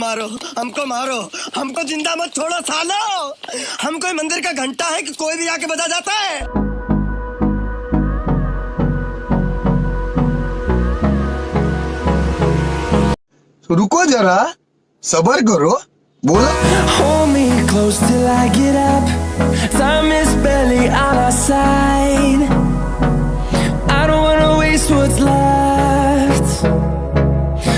मारो, हमको मारो, हमको जिंदा मत छोड़ो सालो। हम कोई मंदिर का घंटा है कि कोई भी आके बजा जाता है। तो रुको जरा, सबर करो, बोलो। Hold me close till I get up. Time is barely on our side. I don't wanna waste what's left.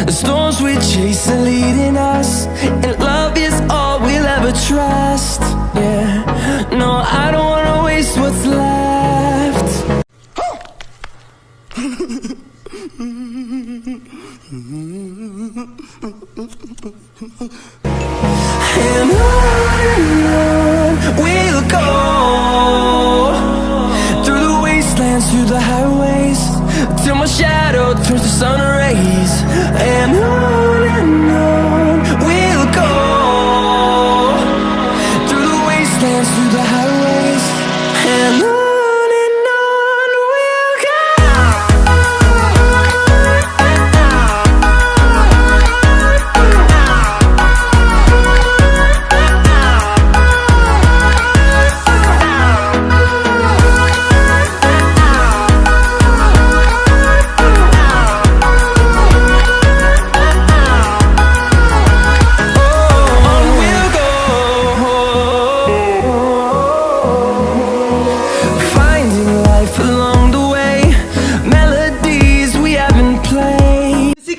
The storms we chase are leading us, and love is all we'll ever trust. Yeah, no, I don't wanna waste what's left. And on we'll go, through the wastelands, through the highways, till my shadow turns to sun rays. And on we'll go, through the wastelands, through the highways, and on we'll go.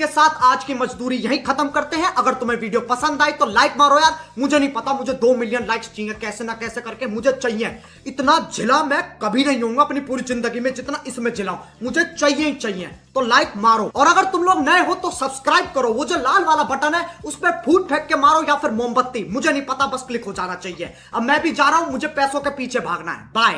साथ आज की मजदूरी यहीं खत्म करते हैं। अगर तुम्हें वीडियो पसंद आई तो लाइक मारो यार। मुझे नहीं पता, मुझे 2 मिलियन लाइक्स चाहिए, कैसे ना कैसे करके मुझे चाहिए। इतना झिला मैं कभी नहीं होऊंगा अपनी पूरी जिंदगी में जितना इसमें झिलाऊं, मुझे चाहिए ही चाहिए। तो लाइक मारो, और अगर तुम लोग नए हो तो सब्सक्राइब करो। वो जो लाल वाला बटन है उस पर फूट फेंक के मारो या फिर मोमबत्ती, मुझे नहीं पता, बस क्लिक हो जाना चाहिए। अब मैं भी जा रहा हूं, मुझे पैसों के पीछे भागना है। बाय।